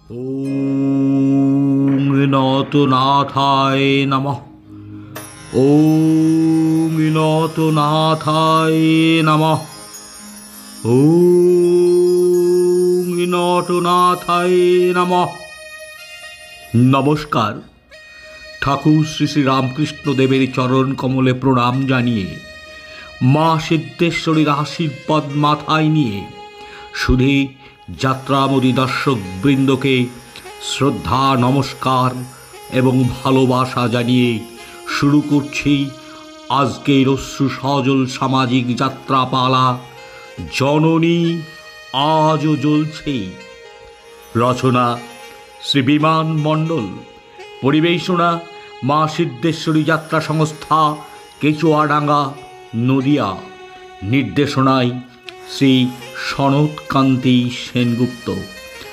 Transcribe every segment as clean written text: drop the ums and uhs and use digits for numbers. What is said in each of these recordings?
ওং নতনাথায় নমঃ। ওং নতনাথায় নমঃ। ওং নটনাথায় নমঃ। নমস্কার। ঠাকুর শ্রী শ্রী রামকৃষ্ণ দেবের চরণ কমলে প্রণাম জানিয়ে, মা সিদ্ধেশ্বরীর আশীর্বাদ মাথায় নিয়ে শুধু যাত্রামোদী দর্শক বৃন্দকে শ্রদ্ধা, নমস্কার এবং ভালোবাসা জানিয়ে শুরু করছি আজকের অশ্রু সজল সামাজিক যাত্রাপালা জননী আজও জ্বলছে। রচনা শ্রী বিমান মণ্ডল। পরিবেশনা মা সিদ্ধেশ্বরী যাত্রা সংস্থা, কেচুয়াডাঙ্গা, নদিয়া। নির্দেশনায় শ্রী সনৎকান্তি সেনগুপ্ত।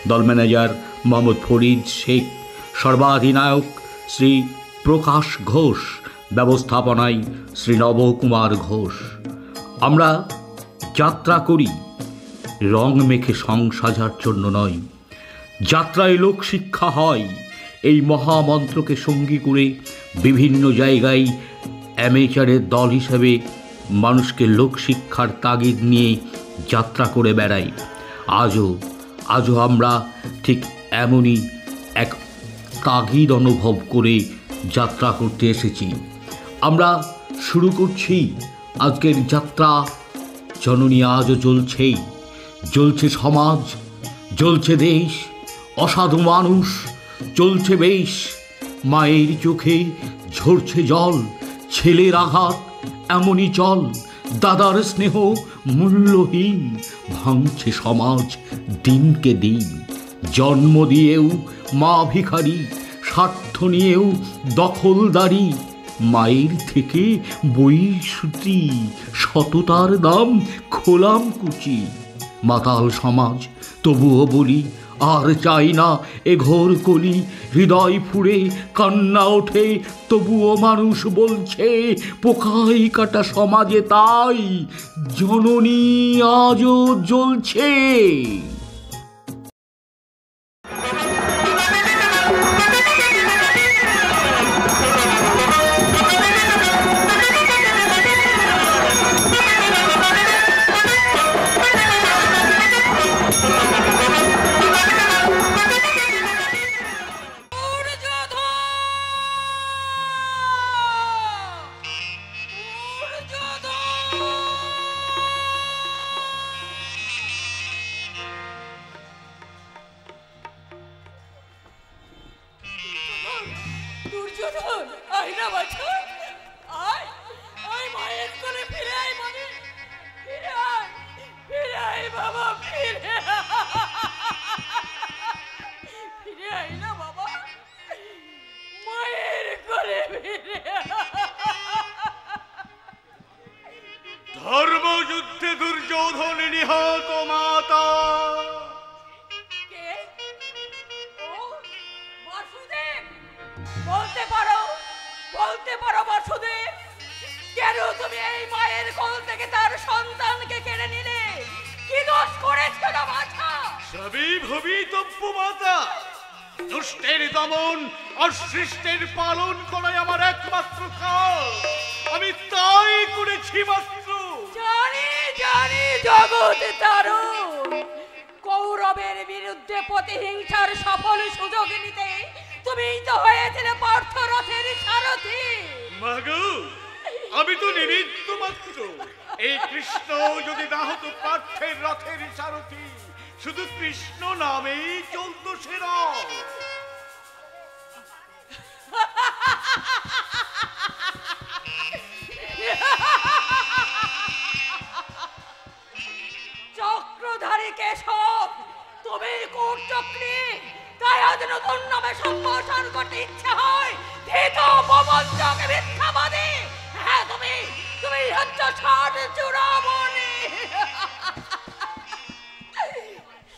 দল ম্যানেজার মোহাম্মদ ফরিদ শেখ। সর্বাধিনায়ক শ্রী প্রকাশ ঘোষ। ব্যবস্থাপনায় শ্রী নবকুমার ঘোষ। আমরা যাত্রা করি রং মেখে সংসাজার জন্য নয়, যাত্রায় লোকশিক্ষা হয় এই মহামন্ত্রকে সঙ্গী করে বিভিন্ন জায়গায় অ্যামেচারের দল হিসেবে মানুষকে লোকশিক্ষার তাগিদ নিয়ে যাত্রা করে বেড়াই। আজও আমরা ঠিক এমনই এক তাগিদ অনুভব করে যাত্রা করতে এসেছি। আমরা শুরু করছি আজকের যাত্রা জননী আজও জ্বলছেই। জ্বলছে সমাজ, জ্বলছে দেশ, অসাধু মানুষ চলছে বেশ। মায়ের চোখে ঝরছে জল, ছেলের আঘাত এমনই চল। দাদার স্নেহ মূল্যহীন, ভাঙছে সমাজ দিনকে দিন। জন্ম দিয়েও মা ভিখারি, স্বার্থ নিয়েও দখলদারি। মায়ের থেকে বইসুতি, সততার দাম খোলাম কুচি। মাতাল সমাজ তবুও বলি, আর চাই না এ ঘোর কলি। হৃদয় ফুঁড়ে কান্না ওঠে, তবুও মানুষ বলছে পোকাই কাটা সমাজে তাই জননী আজও জ্বলছে। ধর্মযুদ্ধে দুর্যোধন নিহত মাতা। বলতে পারো বাসুদেব, কেন তুমি এই মায়ের কোল থেকে তার সন্তানকে কেড়ে নিলে? কি দোষ করেছিল মাতা? সবই ভবিতব্য মাতা। দুষ্টের দমন, অসৃষ্টের পালন করাই আমার একমাত্র কাজ। আমি তাই করেছি মাত্র। জানি জগৎ তারুণ, কৌরবের বিরুদ্ধে প্রতিহিংসার সফল সুযোগ নিতে তুমি তো হয়েছিলে পার্থরথের সারথি। মাগো, আমি তো নিমিত্ত মাত্র। এই কৃষ্ণ যদি না হতো পার্থের রথের সারথি, শুধু কৃষ্ণ নামেই চলত সে রথ। চক্রধারী কেশব, তুমি কোন চক্রী? তাই আজ নতুন নামে সম্ভাষণ করতে ইচ্ছে হয়। ধৃত প্রবঞ্চকে মিথ্যাবাদী। হ্যাঁ, তুমি হচ্ছ ষাট চূড়ামণি।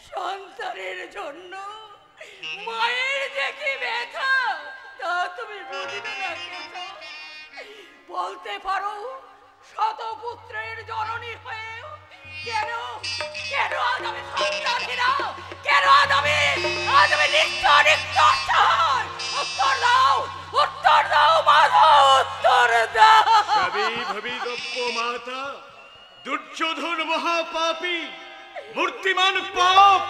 সন্তানের জন্য মায়ের যে কি ব্যথা তা তুমি বুঝবে না। বলতে পারো শতপুত্রের জননী হয়েও কেন আজ আমি সন্তানহীনা? কেন আজ আমি নিকট চাই। উত্তর দাও, উত্তর দাও মাধব, উত্তর দাও। ভাবি ভাবি দ্রব্য মাতা, দুর্যোধন মহাপাপী, মূর্তিমান পাপ।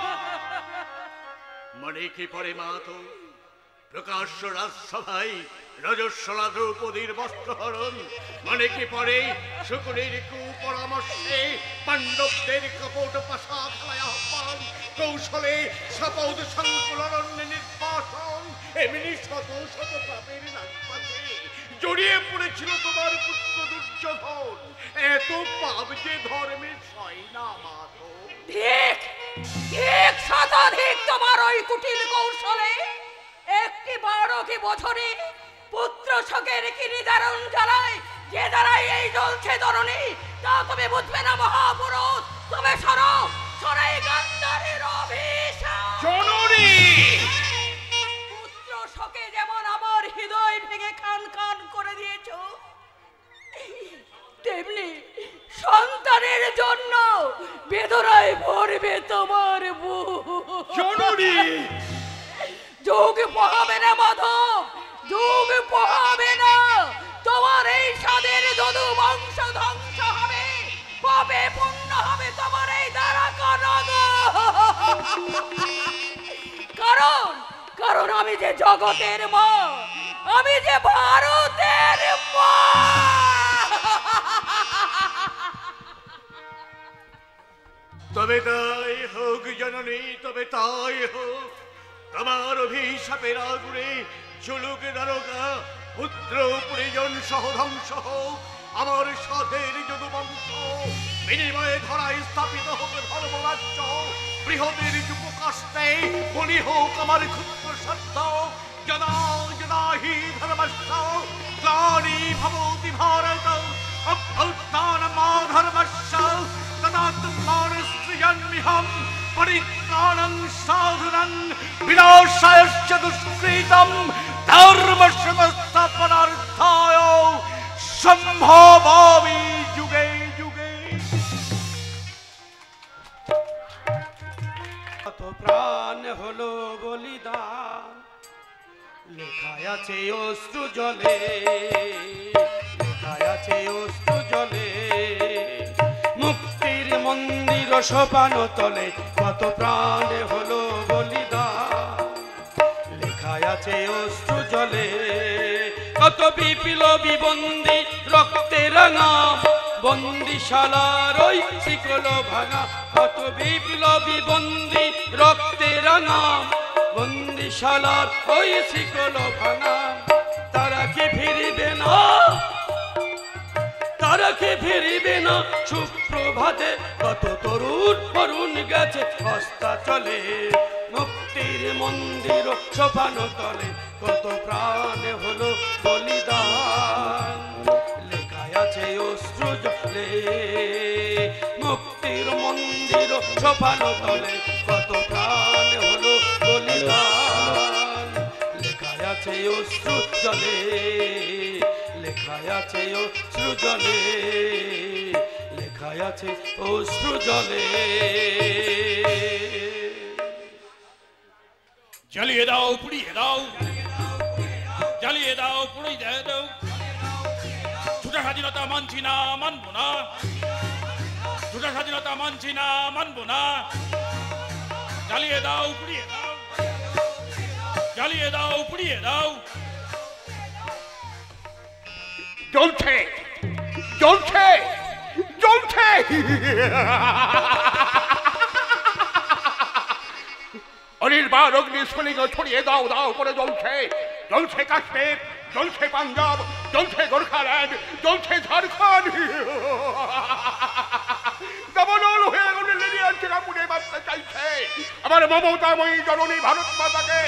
মনে কি পরে মাতো প্রকাশ্য রাজসভায় রজস্বলা দ্রৌপদীর বস্ত্রহরণ? মনে কি পরে শুকুরের কুপরামর্শে পাণ্ডবদের কপট পাশা খেলায় আহ্বান, কৌশলে শপথ সংকুলরণ্যে নির্বাসন? এমনি শত শত পাপের নাগপাশে জড়িয়ে পড়েছিল তোমার পুত্র দুর্যোধন। এত পাপ যে ধর্মে সয় না মাতো। ঠিক ঠিক শতাধিক তোমার ওই কুটিল কৌশলে একটি বারো কি বছরে পুত্র শোকের কি নিদারুণ জ্বালায়, যে দ্বারাই এই জ্বলছে ধরণী, তা তুমি বুঝবে না মহাপুরুষ। তবে শোনো, শোনাই গান্ধারীর অভিশাপ। জননী পুত্র শোকে যেমন আমার হৃদয় ভেঙে খান খান করে দিয়েছো, তেমনি সন্তানের জন্য বেদনায় ভরবে তোমার বুক। জননী যুগ পোহাবে না মাধব, যুগ পোহাবে না। তোমার এই স্বাদের যদু বংশ ধ্বংস হবে, পাপে পূর্ণ হবে তোমার এই দ্বারকা নগর। কারণ কারণ আমি যে জগতের মা, আমি যে ভারতের মা। তবে তাই হোক জননী, তবে তাই হোক। তোমার অভিশাপের আগুনে চলুক দ্বারকা, পুত্র পরিজন সহ ধ্বংস হোক আমার সাধের যদুবংশ। বিনিময়ে ধরায় স্থাপিত হোক ধর্মরাজ্য, বৃহদের যুবকাস্তে বলি হোক আমার ক্ষুদ্র স্বার্থ। যদা যদা হি ধর্মস্য গ্লানি ভবতি ভারত, অভ্যুত্থানমাধর্মস্য তদাত্মানস্ত্রিয়ন্মিহং পরিত্রাণং সাধুনাং বিনাশায়শ্চ দুষ্কৃতং ধর্মস্য সংস্থাপনার্থায় সম্ভবামি যুগে যুগে। কত প্রাণ হলো বলিদান, লেখায় আছে অশ্রু জলে, লেখায় আছে অশ্রু জলে। মুক্তির মন্দির সোপান তলে কত প্রাণ হলো বলিদান, লেখায় আছে অশ্রু জলে। কত বিপ্লবী বন্দী রক্তে রাঙা, বন্দিশালার ওই শিকল ভাঙা। কত বিপ্লবী বন্দী রক্তে রাঙা, বন্দিশালার ওই শিকল ভাঙা। তারা কি ফিরিবে না, তারা কি ফিরিবে না সুপ্রভাতে? কত তরুণ তরুণ গেছে হস্তা চলে, মুক্তির মন্দির সোপান তলে কত প্রাণ হলো বলিদান, লেখায় আছে অশ্রু জলে। মুক্তির মন্দির সোপান তলে কত প্রাণ হলো বলিদান, লেখায় আছে অশ্রু জলে, লেখায় আছে অশ্রু জলে, লেখায় আছে অশ্রু জলে। জ্বালিয়ে দাও, পুড়িয়ে দাও, জ্বালিয়ে দাও, পুড়িয়ে দাও। ছুটা স্বাধীনতা মানছি না, মানবো না। ছুটা স্বাধীনতা মানছি না, মানবো না। জ্বালিয়ে দাও, পুড়িয়ে দাও, জ্বালিয়ে দাও, পুড়িয়ে দাও। জ্বলছে জ্বলছে জ্বলছে। অনির্বাণ অগ্নিস্ফুলিঙ্গ ছড়িয়ে দাও দাও করে জ্বলছে। জ্বলছে কাশ্মীর, জ্বলছে পাঞ্জাব, জ্বলছে গোর্খাল্যান্ড, জ্বলছে ঝাড়খণ্ড। দমনল হয়ে লেলিয়ান চিরাপুরে বাঁচতে চাইছে আমার মমতাময়ী জননী ভারত মাতাকে।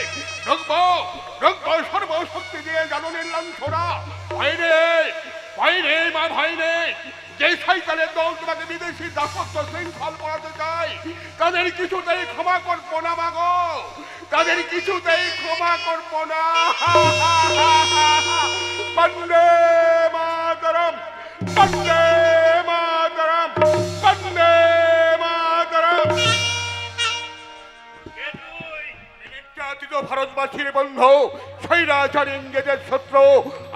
রুখবো রুখবো সর্বশক্তি দিয়ে জননীর লাঞ্ছনা। ভাইরে ভাইরে মা ভাইরে, যে সাইকেলের দল তোমাকে বিদেশি দাসত্ব শৃঙ্খল পড়াতে চাই, তাদের কিছুতেই ক্ষমা করবো না মাগো, তাদের কিছুতেই ক্ষমা করবো না। বন্দে মাতরম, বন্দে মাতরম, বন্দে মাতরম। জাতিত ভারতবাসীর বন্ধু, স্বৈরাচার ইংরেজের শত্রু,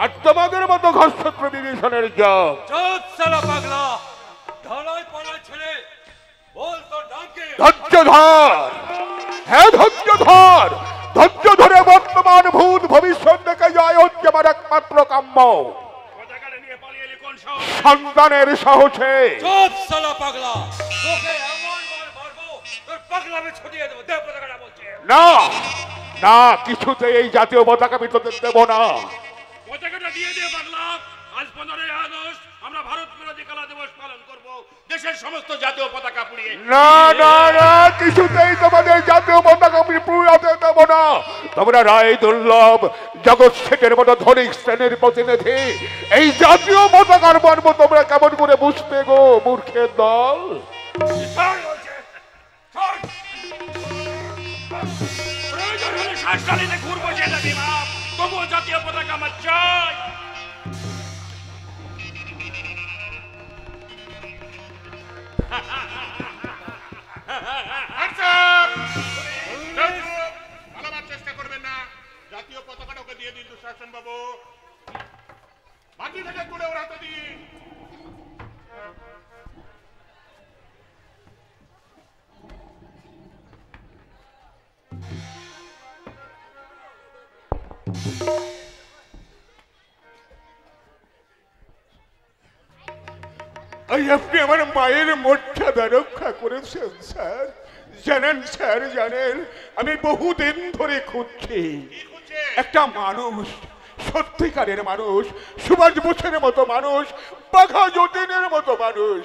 আর তোমাদের মতো ঘরশত্রু বিভীষণের জব। চুপ সালা পাগলা, ঢালাই পালাই ছেড়ে বল তোর নাম কি? ধৈর্য ধর, হ্যাঁ ধৈর্য ধর, ধৈর্য ধরে বর্তমান ভূত ভবিষ্যৎ দেখে যায় হচ্ছে আমার একমাত্র কাম্য। সন্তানের সাহসে। চুপ সালা পাগলা, তোকে এমন মার মারবো তোর পাগলামে ছড়িয়ে দেবো। দে পতাকাটা বলছে। না না, কিছুতে এই জাতীয় পতাকা আমি তোদের দেব না। পতাকাটা দিয়ে দে পাগলা। আজ 15ই আগস্ট আমরা ভারত বিরোধী কালা দিবস পালন করব, দেশের সমস্ত জাতীয় পতাকা পুড়িয়ে। না না না, কিছুতেই তোমাদের জাতীয় পতাকা আমি পুড়াতে দেব না। তোমরা রায় দুর্লভ, জগৎ শেঠের মতো ধনিক শ্রেণীর প্রতিনিধি, এই জাতীয় পতাকার মর্ম তোমরা কেমন করে বুঝবে গো মূর্খের দল? প্রয়োজন হলে শ্বাসকালীনে ঘুরবো সেটা বিভাগ, তবুও জাতীয় পতাকা আমার চাই। পালাবার চেষ্টা করবেন না, জাতীয় পতাকাটা ওকে দিয়ে দিন দুঃশাসন বাবু। মাটি থেকে তুলে ওড়াতে দিন। আপনি আমার মায়ের মর্যাদা রক্ষা করেছেন স্যার। জানেন স্যার, জানেন আমি বহুদিন ধরে খুঁজছি একটা মানুষ, সত্যিকারের মানুষ, সুভাষ বোসের মতো মানুষ, বাঘা যতীনের মতো মানুষ।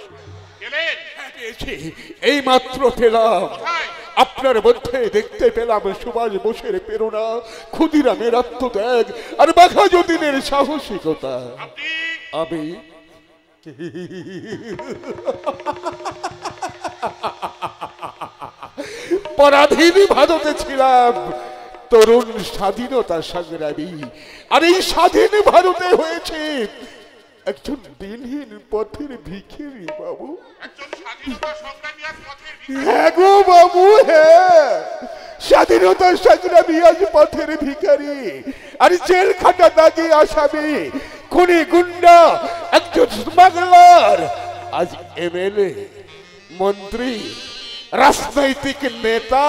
এই মাত্র পেলাম, আপনার মধ্যে দেখতে পেলাম সুভাষ বোসের প্রেরণা, ক্ষুদিরামের আত্মত্যাগ আর বাঘা যতীনের সাহসিকতা। আমি পরাধীন ভারতে ছিলাম, তরুণ স্বাধীনতা সংগ্রামী, আর এই স্বাধীন ভারতে হয়েছে একজন দিনহীন পথের ভিখিরি বাবু। হ্যাঁ গো বাবু, হ্যাঁ, স্বাধীনতা সংগ্রামী আজ পথের ভিখারি, আর জেল খাটা দাগে আসামি, খুনি গুন্ডা, একজন স্মাগলার আজ এমএলএ, মন্ত্রী, রাজনৈতিক নেতা।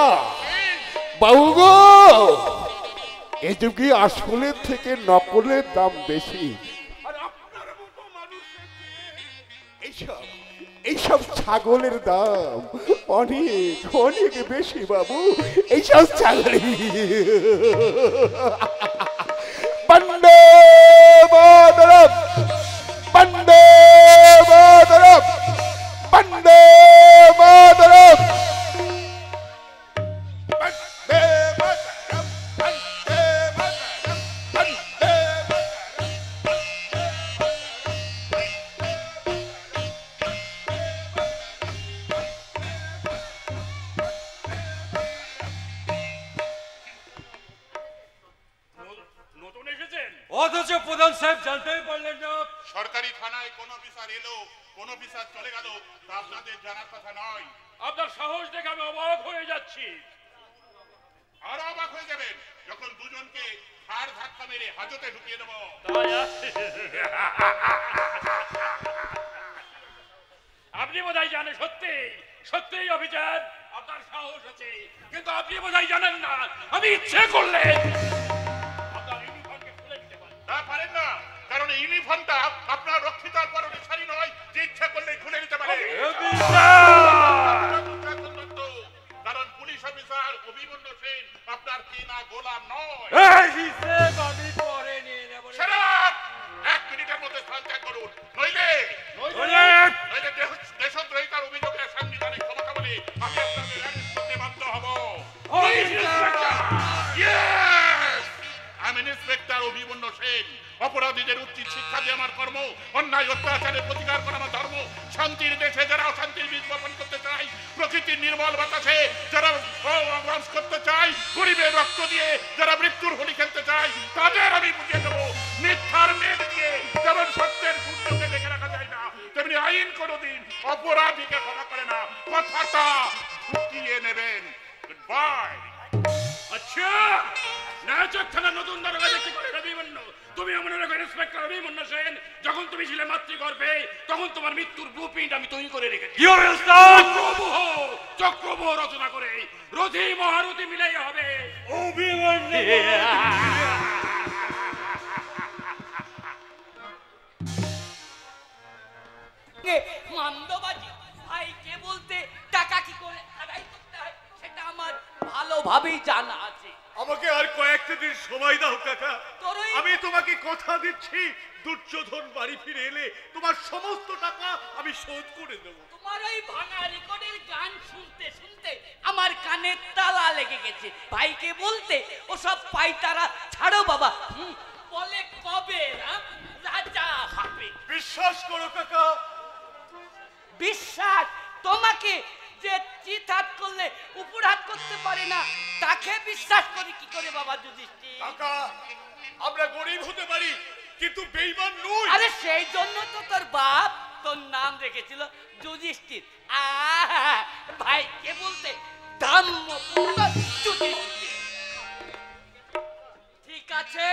বাবু গো, এ যুগে আসলের থেকে নকলের দাম বেশি। এইসব ছাগলের দাম অনেক অনেক বেশি বাবু। এইসব ছাগল বন্দে মাতরম, বন্দে মাতরম, বন্দে মাতরম। অথচ প্রধান সাহেব জানতেই পারলেন না। সরকারি থানায় কোন অফিসার এলো, কোন অফিসার চলে গেল, তা আপনাদের জানার কথা নয়। আপনার সাহস দেখে আমি অবাক হয়ে যাচ্ছি। আরো অবাক হয়ে যাবেন যখন দুজনকে হাড় ধাক্কা মেরে হাজতে ঢুকিয়ে দেব। আপনি বোধহয় জানেন, সত্যি সত্যি অফিসার আপনার সাহস আছে, কিন্তু আপনি বোধহয় জানেন না আমি ইচ্ছে করলে আপনার ইউনিফর্মকে খুলে দিতে পারি। তা পারেন না, কারণ ইউনিফর্মটা আপনার রক্ষিতার পরনে শাড়ি নয় যে ইচ্ছা করলে খুলে নিতে পারে। কারণ পুলিশ অফিসার অভিমন্যু সেন আপনার কিনা গোলাম নয়। এক মিনিটের মধ্যে স্থান ত্যাগ করুন, নইলে দেশদ্রোহিতার অভিযোগে সাংবিধানিক ক্ষমতা বলে আমি আপনাদের অ্যারেস্ট করতে বাধ্য হব। আমি ইন্সপেক্টর অভিমন্যু সেন। অপরাধীদের উচিত শিক্ষা দিয়ে আমার কর্ম, অন্যায় অত্যাচারের প্রতিকার করা আমার ধর্ম। শান্তির দেশে যারা অশান্তির বীজ বপন করতে চায়, প্রকৃতির নির্মল বাতাসে যারা বাস করতে চায়, গরিবের রক্ত দিয়ে যারা মৃত্যুর হোলি খেলতে চায়, তাদের আমি বুঝিয়ে দেবো মিথ্যার মেঘ দিয়ে যেমন সত্যের সূর্যকে দেখে রাখা যায় না, তেমনি আইন কোনোদিন অপরাধীকে ক্ষমা করে না। কথাটা ঢুকিয়ে নেবেন। Good bye. আচ্ছা ইন্সপেক্টর অভিমন্যু সেন, যখন তুমি ছিলে মাতৃগর্ভে তখন তোমার মৃত্যুর ব্লুপ্রিন্ট আমি তৈরি করে রেখেছি। কি হবে ওস্তাদ? চক্রব্যূহ রচনা করে রথি মহারথী মিলেই হবে। মান্দবাজি ভাইকে বলতে টাকা কি করে আদায় করতে হয় সেটা আমার ভালোভাবেই জানা আছে। আমাকে আর কয়েকটা দিন সময় দাও কাকা। তোরই- আমি তোমাকে কথা দিচ্ছি, দুর্যোধন বাড়ি ফিরে এলে তোমার সমস্ত টাকা আমি শোধ করে দেবো। তোমার ওই ভাঙা রেকর্ডের গান শুনতে শুনতে আমার কানে তালা লেগে গেছে। ভাইকে বলতে ওসব পাইতারা ছাড়ো বাবা। বলে কবে রাজা হবে। বিশ্বাস করো কাকা, বিশ্বাস? তোমাকে যে চিৎহাত করলে উপরাত করতে পারে না তাকে বিশ্বাস করি কি করে বাবা যুধিষ্ঠির? কাকা আমরা গরিব হতে পারি কিন্তু বেঈমান নই। আরে সেই জন্য তো তোর বাপ তোর নাম রেখেছিল যুধিষ্ঠির। ভাইকে বলতে ধম্মপুত্র যুধিষ্ঠির। ঠিক আছে,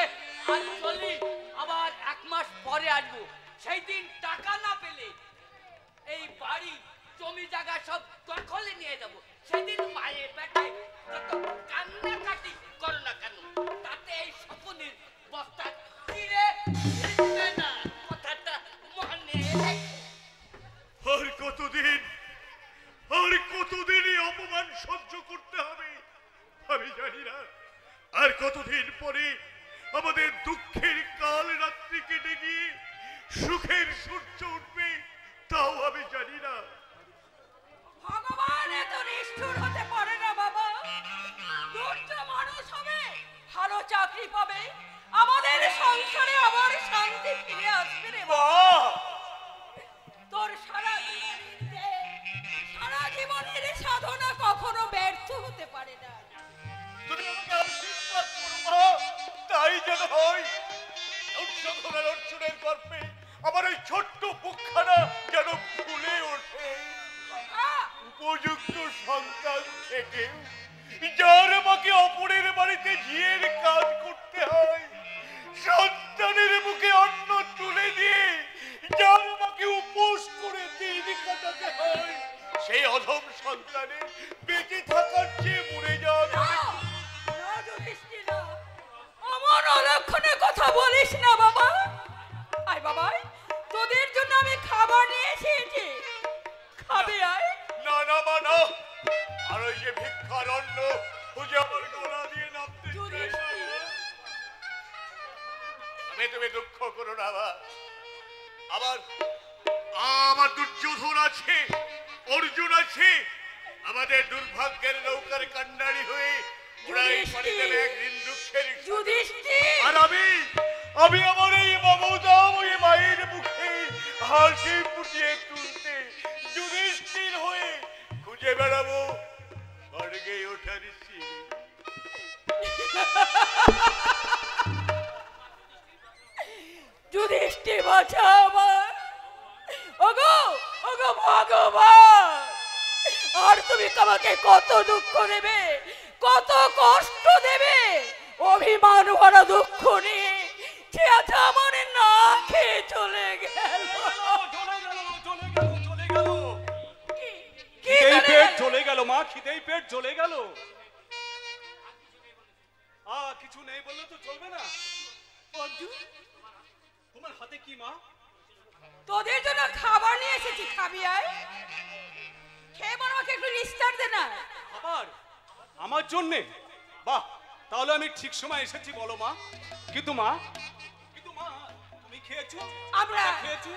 আজ চলি, আবার 1 মাস পরে আসবো। সেই দিন টাকা না পেলে এই বাড়ি জমি জায়গা সব দখলে নিয়ে যাব। সেদিন মায়ের পেটে যত কান্নাকাটি করো না কেন তাতে এই স্বপনের বস্তা ছিঁড়ে ফেলবে না। কথাটা মনে রেখো। আর কতদিন এই অপমান সহ্য করতে হবে আমি জানি না। আর কতদিন পরে আমাদের দুঃখের কাল রাত্রি কেটে গিয়ে সুখের সূর্য উঠবে তাও আমি জানি না। ভগবান এত নিষ্ঠুর হতে পারে না বাবা। দুষ্ট মানুষ হবে, ভালো চাকরি পাবে, আমাদের সংসারে আবার শান্তি ফিরে আসবে রে বাবা। তোর সারা জীবনের সাধনা কখনো ব্যর্থ হতে পারে না। তুমি আমাকে আশীর্বাদ করো মা, তাই যেন হয়। দুর্যোধনের অর্জুনের গর্ভে আমার এই ছোট্ট বুকখানা যেন ফুলে ওঠে। উপযুক্ত সন্তান থেকে যার মাকে অপরের বাড়িতে ঝিয়ের কাজ করতে হয়, সন্তানের মুখে অন্ন তুলে দিয়ে যার মাকে উপোস করে দিন কাটাতে হয়, সেই অধম সন্তানের বেঁচে থাকার চেয়ে মরে যাওয়া। আমার অলক্ষণে কথা বলিস না বাবা। আয় বাবা, তোদের জন্য আমি খাবার নিয়ে এসেছি, খাবে আয়। না না মা না, আর ওই যে ভিক্ষার অন্ন খুঁজে আমার গলা দিয়ে নামতে চাই না। তুমি দুঃখ করো না মা। আমার দুর্যোধন আছে, অর্জুন আছে, আমাদের দুর্ভাগ্যের নৌকার কান্ডারি হয়ে ওরাই পাড়ি দেবে একদিন দুঃখের। আর আমি আমার এই মমতাময়ী মায়ের মুখে হাসি ফুটিয়ে তুলতে যুধিষ্ঠির হয়ে খুঁজে বেড়াবো স্বর্গে ওঠার সিঁড়ি। যুধিষ্ঠির বাঁচা আমার। ওগো ওগো ভগবান, আর তুমি আমাকে কত দুঃখ দেবে, কত কষ্ট দেবে? অভিমান ভরা দুঃখ নিয়ে সে আজ আমার না খেয়ে চলে গেল। চলে গেল মা, খিদেই পেট চলে গেল। কিছু নেই বললে তো চলবে না। তোমার হাতে কি মা? তোদের জন্য খাবার নিয়ে এসেছি, খাবি আয়। খেয়ে বল, আমাকে একটু নিস্তার দে না। খাবার আমার জন্যে? বাহ, তাহলে আমি ঠিক সময় এসেছি বলো মা। কিন্তু মা তুমি খেয়েছো? আমরা খেয়েছো?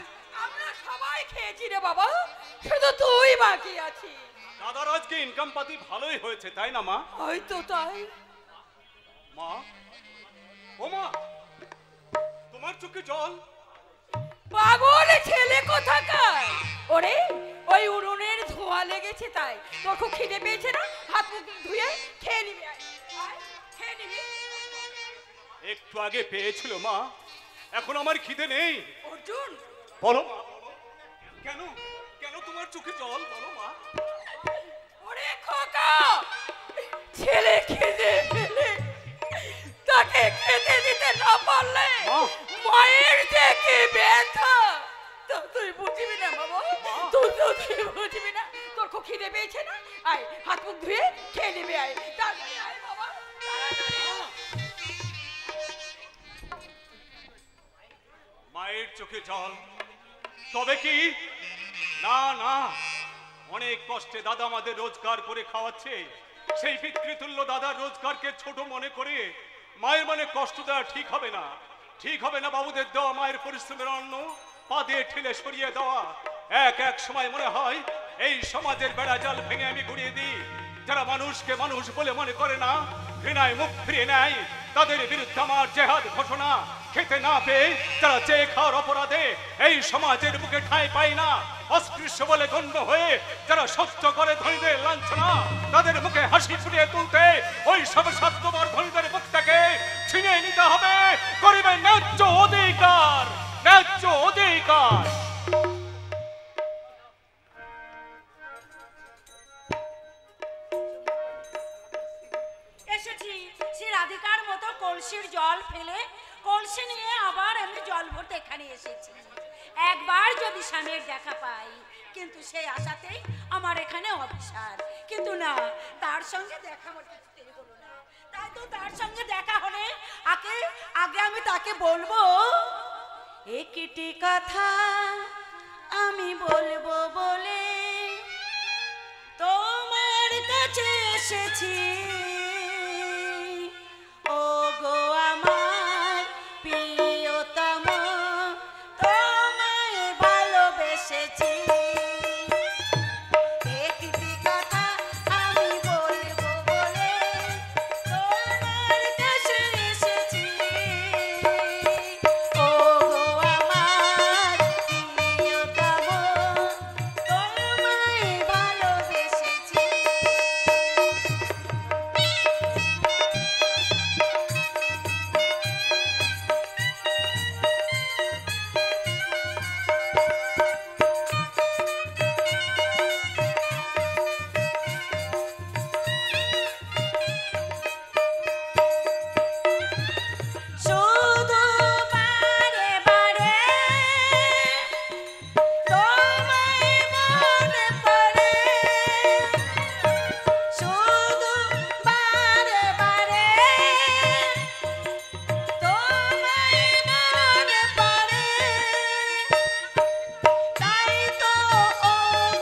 আমরা সবাই খেয়েছি রে বাবা, শুধু তুই বাকি আছিস। দাদার আজকে ইনকাম পাতি ভালোই হয়েছে তাই না মা? হয়তো তাই। মা, ও মা, তোমার চোখে জল? পাগল ছেলে কোথাকার। ওরে ওই উনুনের ধোঁয়া লেগেছে তাই। তোর খুব খিদে পেয়েছে না, হাত মুখ ধুয়ে খেয়ে নিবি। আয়, খেয়ে নিবি। একটু আগে পেয়েছিল মা, এখন আমার খিদে নেই। অর্জুন, বলো মা, বলো। কেন কেন তোমার চোখে জল? বলো মা। ওরে খোকা, ছেলে খিদে পেলে তাকে খেতে দিতে না পারলে মায়ের চোখে জল। তবে কি না না, অনেক কষ্টে দাদা আমাদের রোজগার করে খাওয়াচ্ছে, সেই পিতৃতুল্য দাদার রোজগারকে ছোট মনে করে মায়ের মানে কষ্ট দেওয়া ঠিক হবে না, ঠিক হবে না। বাবুদের দেওয়া মায়ের পরিশ্রমের অন্ন পা দিয়ে ঠেলে সরিয়ে দেওয়া। এক এক সময় মনে হয় এই সমাজের বেড়া জাল ভেঙে আমি ঘুরিয়ে দিই। যারা মানুষকে মানুষ বলে মনে করে না, ঘৃণায় মুখ ফিরিয়ে নেয়, তাদের বিরুদ্ধে আমার জেহাদ ঘোষণা। খেতে না পেয়ে যারা চেয়ে খাওয়ার অপরাধে এই সমাজের বুকে ঠাঁই পায় না, অস্পৃশ্য বলে গণ্য হয়ে যারা সহ্য করে ধনীদের লাঞ্ছনা, তাদের মুখে হাসি ফুটিয়ে তুলতে ওই সব স্বার্থপর ধনীদের মুখ থেকে ছিনিয়ে নিতে হবে গরিবের ন্যায্য অধিকার, ন্যায্য অধিকার। এসেছি সে রাধিকার মতো কলসির জল ফেলে কলসি নিয়ে আবার আমি জল ভরতে এখানে এসেছি। একবার যদি স্বামীর দেখা পাই, কিন্তু সেই আশাতেই আমার এখানে অভিসার। কিন্তু না, তার সঙ্গে দেখা করতে দেরি হলো না। তাই তো তার সঙ্গে দেখা হলে আগে আমি তাকে বলবো একটি কথা আমি বলবো বলে তোমার কাছে এসেছি। ও গো আমার প্রিয়তম, তোমায় ভালোবেসেছি। একটি কথা আমি বলবো বলে তোমার কাছে এসেছি। ও গো আমার প্রিয়তম, তোমায় ভালোবেসেছি। শুধু বারে বারে তোমায় মনে পড়ে, শুধু বারে বারে তোমায় মনে পড়ে। তাই তো ও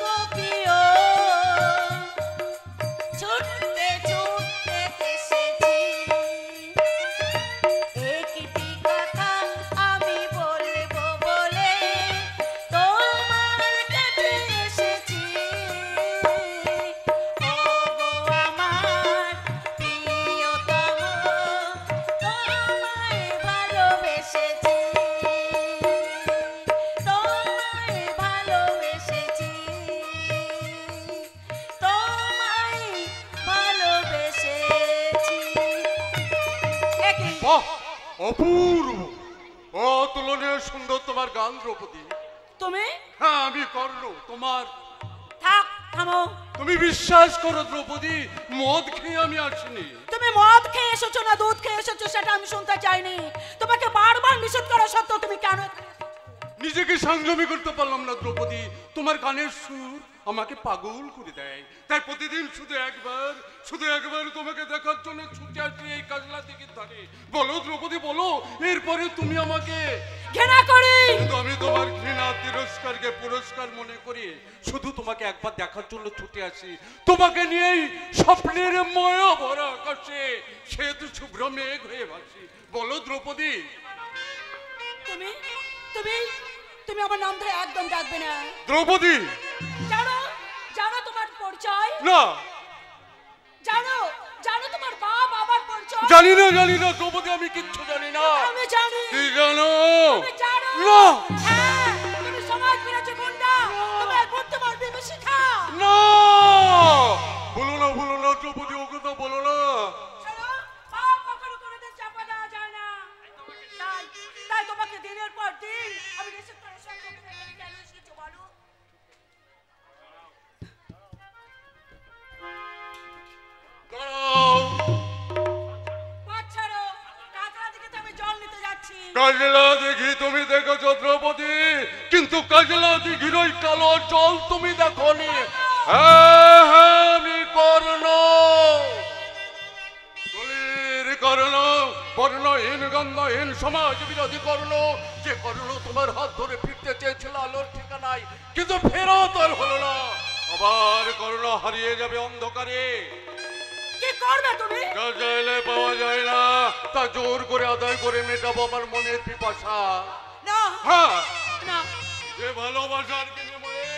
গো প্রিয় ছুটতে ছুটতে এসেছি। একটি কথা আমি বলবো বলে তোমার কাছে এসেছি। ও গো আমার প্রিয়তম, তোমায় ভালোবেসেছি, তোমায় ভালোবেসেছি, তোমায় ভালোবেসেছি। একই বাহ, অপূর্ব, অতুলনীয় সুন্দর তোমার গান দ্রৌপদী। তুমি হ্যাঁ, আমি কর্ণ তোমার। থাক, থামো। তুমি বিশ্বাস করো দ্রৌপদী, মদ খেয়ে আমি আসিনি। তুমি মদ খেয়ে এসেছো না দুধ খেয়ে এসেছো সেটা আমি শুনতে চাইনি। তোমাকে বারবার নিষেধ করা সত্ত্বেও তুমি কেন এখানে এসেছো? নিজেকে সংযমী করতে পারলাম না দ্রৌপদী। তোমার গানের সুর আমাকে পাগল করে দেয়। তাই প্রতিদিন শুধু একবার তোমাকে দেখার জন্য ছুটে আসি এই কাজলা দিকে ধারে। বলো দ্রৌপদী, বলো, এরপরে তুমি আমাকে। ঘৃণা করি। কিন্তু আমি তোমার ঘৃণা তিরস্কারকে পুরস্কার মনে করি শুধু তোমাকে একবার দেখার জন্য ছুটে আসি। তোমাকে নিয়েই স্বপ্নের ময়া ভরা আকাশে শ্বেত শুভ্র মেঘ হয়ে ভাসি। বলো দ্রৌপদী। তুমি তুমি তুমি আমার নাম ধরে একদম ডাকবে না। দ্রৌপদী। জানো জানো তোমার পরিচয়? না। জানো জানো তোমার বাবার পরিচয়? জানি না দ্রৌপদী, আমি কিচ্ছু জানি না। আমি জানি। কি জানো? তুমি জানো? না। হ্যাঁ, তুমি সমাজ বিরোধী গুন্ডা, তুমি এক বর্তমান বিভীষিকা। না, বলো না দ্রৌপদী, ও কথা বলো না। শোনো, পাপ কখনো কোনোদিন চাপা দেওয়া যায় না। তাই তোমাকে দিনের পর দিন আমি নিষেধ করে সঙ্গে কেন এসেছো বলো? বাচ্চারো, কাকড়া দিকে তো আমি জল নিতে যাচ্ছি। কাজলা দিঘি তুমি দেখেছো দ্রৌপদী, কিন্তু কাজলা দিঘির ওই কালো জল তুমি দেখোনি। হ্যাঁ, আমি কর্ণ, কলির কর্ণ বর্ণহীন গন্ধহীন সমাজ বিরোধী কর্ণ, যে কর্ণ তোমার হাত ধরে ফিরতে চেয়েছিল আলোর ঠিকানায়, কিন্তু ফেরত আর হলো না। আবার কর্ণ হারিয়ে যাবে অন্ধকারে। কি করবে তুমি? যা চাইলে পাওয়া যায় না, তা জোর করে আদায় করে মেটাবো আমার মনের পিপাসা। না হ্যাঁ, না, যে ভালোবাসার বিনিময়ে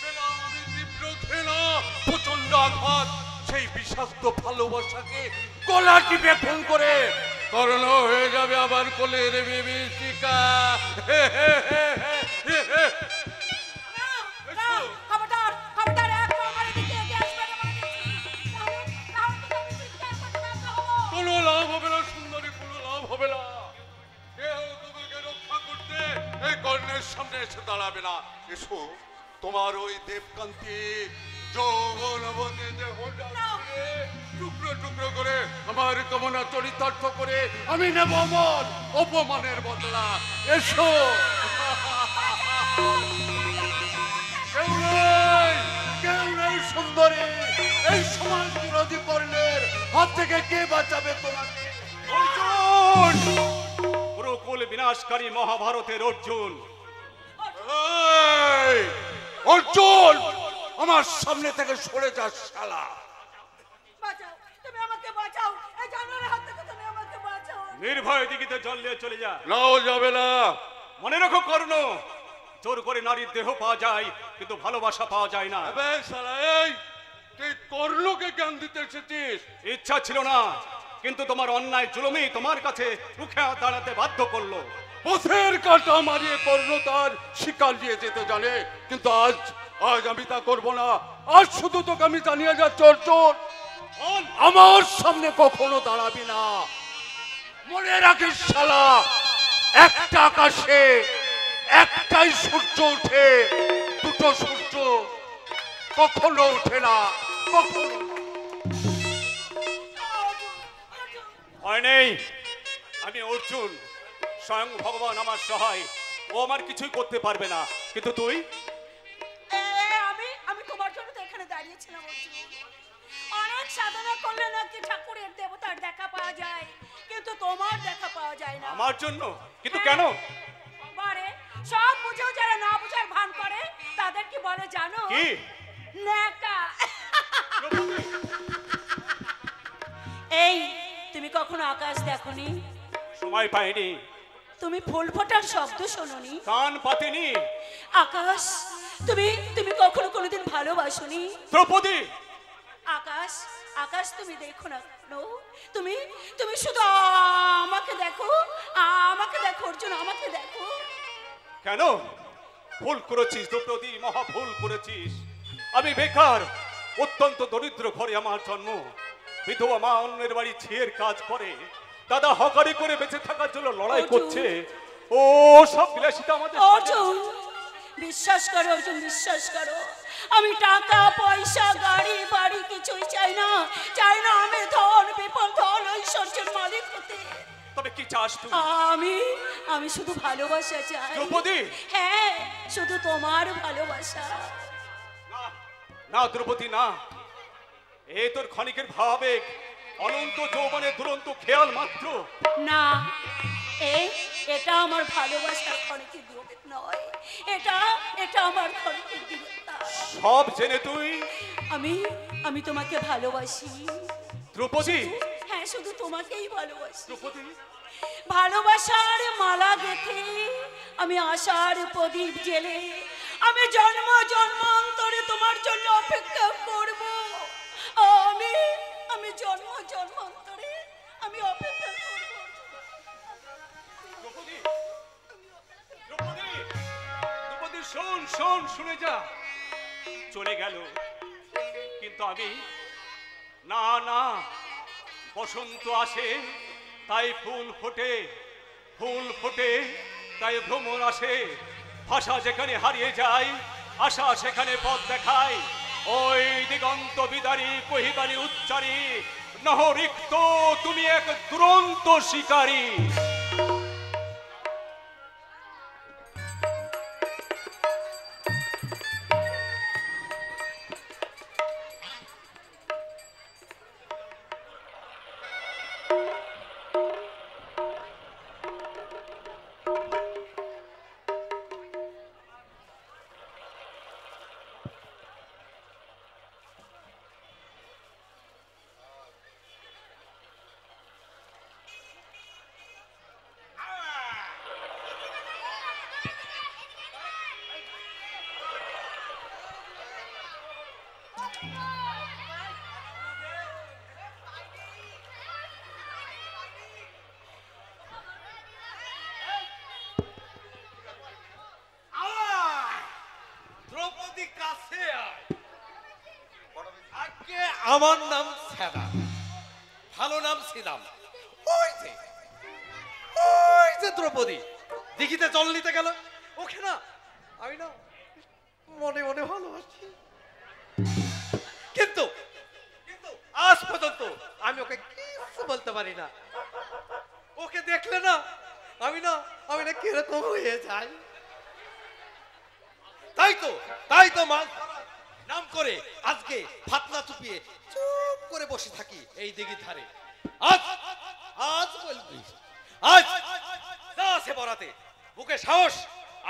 পেলাম আমি তীব্র ঘৃণা, প্রচন্ড আঘাত, সেই বিষাক্ত ভালোবাসাকে গলা টিপে খুন করে কর্ণ হয়ে যাবে আবার কোলের বিভীষিকা। না, খবরদার খবরদার, একদম আমার দিকে এগিয়ে আসবে না বলে দিচ্ছি। তাহলে তো আমি চিৎকার করতে বাধ্য হবো। কোনো লাভ হবে না সুন্দরী, কোনো লাভ হবে না। কেউ তোমাকে রক্ষা করতে এই কর্ণের সামনে এসে দাঁড়াবে না। এসো, তোমার ওই দেবকান্তি যৌবনবতী দেহটা টুকরো টুকরো করে আমার কামনা চরিতার্থ করে আমি নেব আমার অপমানের বদলা। এসো। কেউ নেই, কেউ নেই সুন্দরী, এই সমাজ বিরোধী কর্ণের হাত থেকে কে বাঁচাবে তোমাকে? অর্জুন, কুরুকুল বিনাশকারী মহাভারতের অর্জুন। এই, অর্জুন, আমার সামনে থেকে সরে যা শালা। বাঁচাও, তুমি আমাকে বাঁচাও, এই জানোয়ারের হাত থেকে তুমি আমাকে বাঁচাও। নির্ভয় দিগিতে জল নিয়ে চলে যা। নাও যাবে না। মনে রাখো কর্ণ, জোর করে নারীর দেহ পাওয়া যায় কিন্তু ভালোবাসা পাওয়া যায় না। আবে শালা, এই তুই কর্ণকে জ্ঞান দিতে এসেছিস? ইচ্ছা ছিল না, কিন্তু তোমার অন্যায় জুলুমই তোমার কাছে রুখে দাঁড়াতে বাধ্য করলো। পথের কাঁটা মারিয়ে কর্ণ তার শিকার নিয়ে যেতে জানে, কিন্তু আজ আজ আমি তা করবো না। আজ শুধু তোকে আমি জানিয়ে যাচ্ছি অর্জুন, আমার সামনে কখনো দাঁড়াবি না। মনে রাখিস শালা, একটা আকাশে একটাই সূর্য ওঠে, দুটো সূর্য কখনো ওঠে না, কখনো। হয় নেই, আমি অর্জুন, স্বয়ং ভগবান আমার সহায়, ও আমার কিছুই করতে পারবে না। কিন্তু তুই? আমি তোমার জন্য তো এখানে দাঁড়িয়েছিলাম অর্জুন। অনেক সাধনা করলে নাকি ঠাকুরের দেবতার দেখা পাওয়া যায়, কিন্তু তোমার দেখা পাওয়া যায় না। আমার জন্য? কিন্তু কেন? বারে সব বুঝেও যারা না বুঝার ভান করে তাদের কি বলে জানো? কি? ন্যাকা। এই, তুমি কখনো আকাশ দেখোনি? সময় পাইনি। তুমি ফুল ফোটার শব্দ শোনোনি? কান পাতিনি। আকাশ, তুমি তুমি কখনো কোনোদিন ভালোবাসোনি? দ্রৌপদী, আকাশ, আকাশ তুমি দেখো না কেন? তুমি তুমি শুধু আমাকে দেখো, আমাকে দেখো অর্জুন, আমাকে দেখো। কেন? ভুল করেছিস দ্রৌপদী, মহা ভুল করেছিস। আমি বেকার, অত্যন্ত দরিদ্র ঘরে আমার জন্ম। বিধবা মা অন্যের বাড়ি ঝিয়ের কাজ করে, দাদা হকারি করে বেঁচে থাকার জন্য লড়াই করছে। ও সব বিলাসিতা আমাদের অর্জুন, বিশ্বাস করো অর্জুন, বিশ্বাস করো, আমি টাকা পয়সা গাড়ি বাড়ি কিছুই চাই না। চাই না আমি ধন বিপুল ধন ঐশ্বর্যের মালিক হতে। তবে কি চাস তুই? আমি শুধু ভালোবাসা চাই। দ্রৌপদী? হ্যাঁ, শুধু তোমার ভালোবাসা। না দ্রৌপদী না, এ তোর ক্ষণিকের ভাবাবেগ, অনন্ত যৌবনে দুরন্ত খেয়াল মাত্র। না, এটা আমার ভালোবাসার ক্ষণিকের বিবেক নয়, এটা আমার ক্ষণিকের বিবেকতা। সব জেনে তুই? আমি তোমাকে ভালোবাসি দ্রৌপদী। হ্যাঁ, শুধু তোমাকেই ভালোবাসি। দ্রৌপদী, ভালোবাসার মালা গেঁথে আমি আশার প্রদীপ জেলে আমি জন্ম জন্মান্তরে তোমার জন্য অপেক্ষা করব। আমি জন্ম জন্মান্তরে আমি অপেক্ষা করব। দ্রৌপদী, দ্রৌপদী, দ্রৌপদী, শোন শোন, শুনে যা। চলে গেল, কিন্তু আমি না না, বসন্ত আসে তাই ফুল ফোটে, ফুল ফোটে তাই ভ্রমর আসে। ভাষা যেখানে হারিয়ে যায়, আশা সেখানে পথ দেখায়। ওই দিগন্ত বিদারী কহিবানি উচ্চারী, নহরিক্ত তুমি এক দুরন্ত শিকারী। আমার নাম স্যাদা, ভালো নাম শ্রীরাম। ওই যে দ্রৌপদী দিঘিতে জল নিতে গেল, ওকে না আমি না মনে মনে ভালোবাসি, কিন্তু কিন্তু আজ পর্যন্ত আমি ওকে কিছু বলতে পারি না। ওকে দেখলে না আমি না কিরকম হয়ে যাই। তাই তো মাছ নাম করে আজকে ফাতনা চুপিয়ে চুপ করে বসে থাকি এই দিঘির ধারে। আজ বলবি, আজ যা আছে বরাতে, বুকে সাহস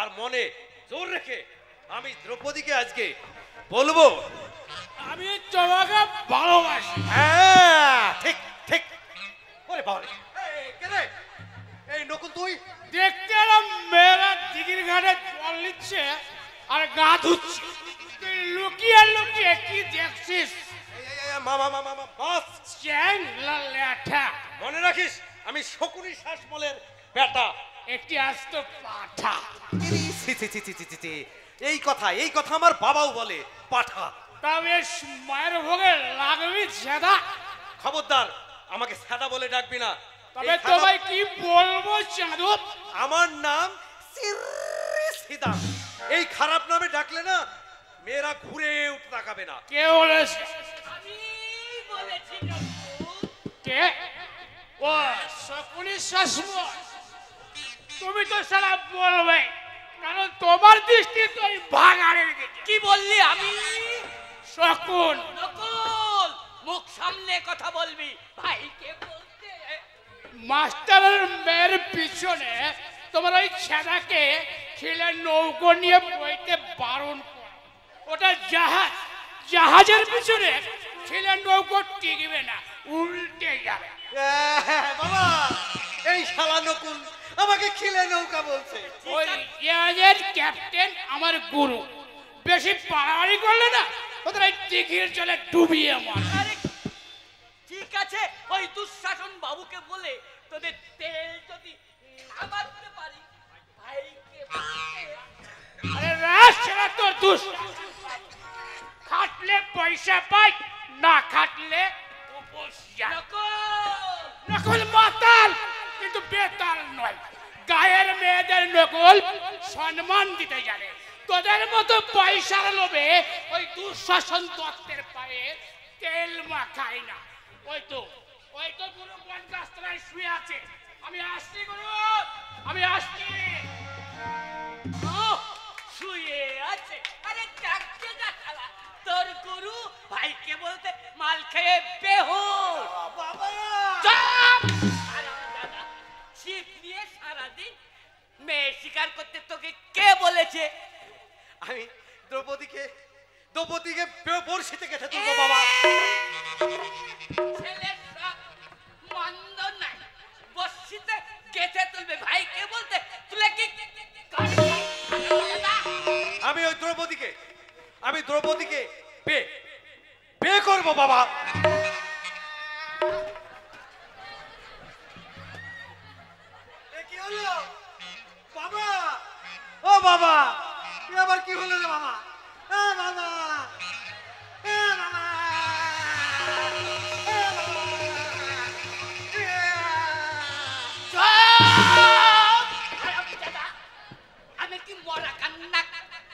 আর মনে জোর রেখে আমি দ্রৌপদীকে আজকে বলবো আমি তোমাকে ভালোবাসি। হ্যাঁ ঠিক ঠিক। ওরে বাবারে, এই নকুল তুই দেখতে এলাম মেয়েরা দিঘির ঘাটে জল নিচ্ছে আর গা ধুচ্ছে, তুই লুকিয়ে লুকিয়ে কি দেখছিস? মনে রাখিস আমি শকুনি শ্বাসমলের বেটা, একটি আস্ত পাঠা। এই কথা আমার বাবাও বলে, পাঠা। তবে মায়ের ভোগে লাগবি ছেদা। খবরদার আমাকে সাদা বলে ডাকবি না। তবে তোমায় কি বলবো চাঁদু, আমার নাম সিদাম। এই খারাপ নামে ডাকলে না মেয়েরা ঘুরে উঠে তাকাবে না। কে বলেছে? আমি বলেছি কে? ও শকুনি শাসমল। তুমি তো সারা বলবে, কারণ তোমার দৃষ্টি তো এই ভাগাড়ের দিকে। কি বললি? আমি শকুন। নকুল, মুখ সামনে কথা বলবি। ভাইকে বলতে মাস্টারের মেয়ের পিছনে তোমার ওই ছেদাকে খিলে নৌকো নিয়ে বইতে বারণ কর। ওটা জাহাজের পিছনে খিলে নৌকো টিকবে না, উল্টে যাবে। বাবা, এই শালা নকুল আমাকে খিলে নৌকা বলছে। ওই জাহাজের ক্যাপ্টেন আমার গুরু, বেশি পাড়াড়ি করলে না ওদের এই দিঘির জলে ডুবিয়ে মারে। ঠিক আছে, ওই দুঃশাসন বাবুকে বলে তোদের তেল যদি খাবাতে পারি। ভাইকে আরে রাজ ছেড়া তোর দুষ, খাটলে পয়সা পাই, না খাটলে উপোস যায়। নকল মাতাল কিন্তু বেতাল নয়। গায়ের মেয়েদের নকল সম্মান দিতে জানে। তোদের মতো পয়সার লোভে ওই দুঃশাসন দত্তের পায়ে তেল মাখায় না। ওই তো গুরু বনগাছতলায় শুয়ে আছে। আমি আসছি গুরু, আমি আসছি। শুয়ে আছে? আরে ডাকতে যা শালা। তোর গুরু ভাইকে বলতে মাল খেয়ে বেহুশ। ছিপ নিয়ে সারাদিন মেয়ে শিকার করতে তোকে কে বলেছে? আমি দ্রৌপদীকে বর্ষিতে কেটে তুলবো বাবা। ছেলের সব মন্দ নাই, বর্ষিতে গেঁথে তুলবে। ভাইকে বলতে তুলে কি আমি দ্রৌপদীকে বে করবো বাবা। কি হলো বাবা? ও বাবা, আবার কি হলো রে বাবা? বাবা, আমি কি মরা কান্না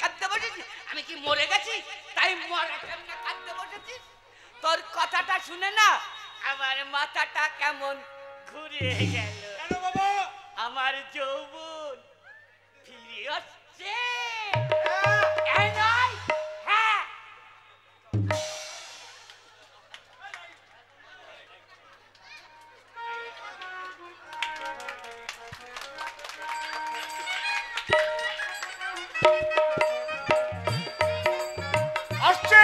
কাঁদতে বসেছি? আমি কি মরে গেছি তাই মরা কান্না কাঁদতে বসেছি? তোর কথাটা শুনে না আমার মাথাটা কেমন ঘুরে গেল। কেন বাবা? আমার যৌবন ফিরে আসছে। এই নয়, হ্যাঁ। আসছে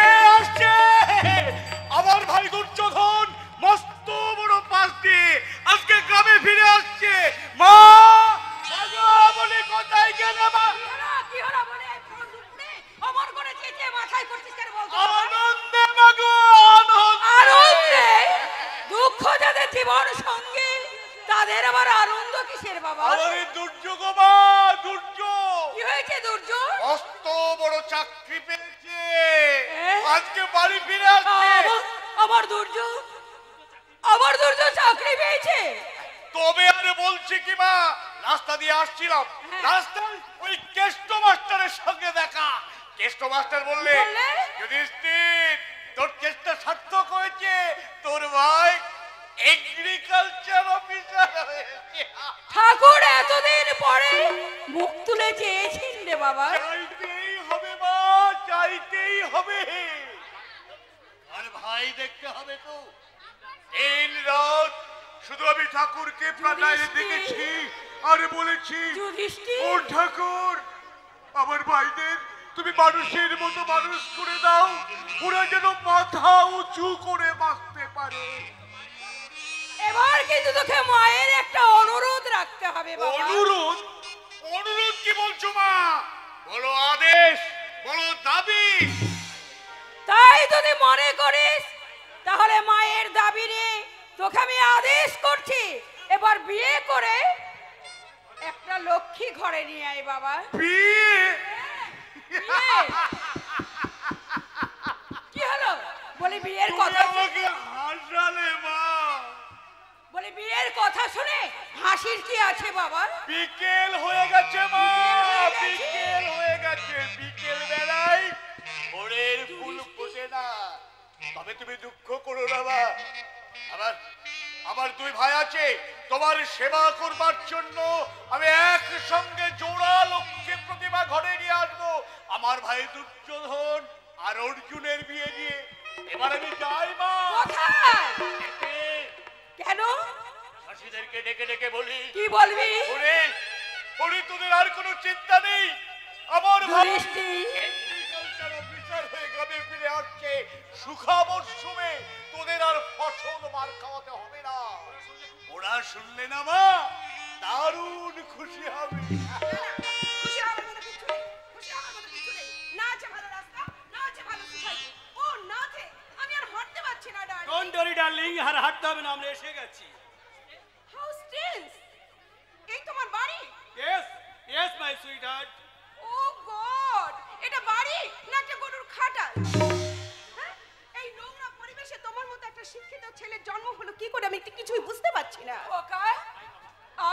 আমার ভাই দুর্যোধন মস্ত বড় পাস দিয়ে আজকে গ্রামে ফিরে আসছে। মা বলে কোথায় গেলে মা? কি হলো বলে অমর করে চেঁচিয়ে মাথায় করছিস কেন বল? আনন্দে মাগো, আনন্দে? দুঃখ যাদের জীবন সঙ্গে তাদের আবার আনন্দ কিসের বাবা? আরে দুর্যোগ মা, দুর্যোগ। কি হয়েছে দুর্যোগ? মস্ত বড় চাকরি পেয়েছে, আজকে বাড়ি ফিরে আসছে। আমার দুর্য চাকরি পেয়েছে। তবে আর বলছি কি মা, রাস্তা দিয়ে আসছিলাম, রাস্তায় ওই কেষ্ট মাস্টারের সঙ্গে দেখা। কেষ্ট মাস্টার বললে, যুধিষ্ঠির তোর চেষ্টা সার্থক হয়েছে, তোর ভাই এগ্রিকালচার অফিসার হয়েছে। ঠাকুর এতদিন পরে মুখ তুলে চেয়েছেন রে বাবা। চাইতেই হবে মা, চাইতেই হবে। আর ভাই দেখতে হবে তো। দিন রাত শুধু আমি ঠাকুরকে প্রাণায় দেখেছি আর বলেছি, ও ঠাকুর আমার ভাইদের তুমি মানুষের মতো মানুষ করে দাও, ওরা যেন মাথা উঁচু করে বাঁচতে পারে। এবার কিন্তু তোকে মায়ের একটা অনুরোধ রাখতে হবে বাবা। অনুরোধ? অনুরোধ কি বলছো মা? বলো আদেশ, বলো দাবি। তাই যদি মনে করিস তাহলে মায়ের দাবি নিয়ে তোকে আমি আদেশ করছি, এবার বিয়ে করে একটা লক্ষ্মী ঘরে নিয়ে আয় বাবা। বিয়ে? কি হলো? বলি বিয়ের কথা হাসালে মা। বলি বিয়ের কথা শুনে হাসির কি আছে বাবা? বিকেল হয়ে গেছে মা, বিকেল হয়ে গেছে। বিকেল বেলায় ভোরের ফুল ফোটে না। তবে তুমি দুঃখ করো না মা, আমার দুই ভাই আছে, তোমার সেবা করবার জন্য আমি একসঙ্গে জোড়া লক্ষ্মী প্রতিমা ঘরে নিয়ে আসবো। আমার ভাই দুর্যোধন আর অর্জুনের বিয়ে দিয়ে। এবার আমি যাই মা। কেন? শাশুদেরকে ডেকে ডেকে বলি। কি বলবি? ওরে তোদের আর কোনো চিন্তা নেই, আমার ভাই এগ্রিকালচার অফিসার হয়ে গ্রামে ফিরে আসছে। সুখা মরশুমে তোদের আর ফসল মার খাওয়াতে হবে না। ওরা শুনলে না মা দারুণ খুশি হবে। খুশি হবে না কিছু নেই, খুশি হবে না কিছু নেই। না আছে ভালো রাস্তা, না আছে ভালো সোসাইটি, ও না আছে আমি আর হাঁটতে পারছি না ডার্লিং। ডোন্ট ওয়ারি ডার্লিং, আর হাঁটতে হবে না, আমরা এসে গেছি। হাউ স্টেন্স? এই তোমার বাড়ি? Yes yes my sweetheart. Oh God, এটা বাড়ি না একটা গরুর খাটাল? এই নোংরা পরিবেশে তোমার মতো একটা শিক্ষিত ছেলের জন্ম হলো কি করে আমি কিছুই বুঝতে পারছি না। ওকা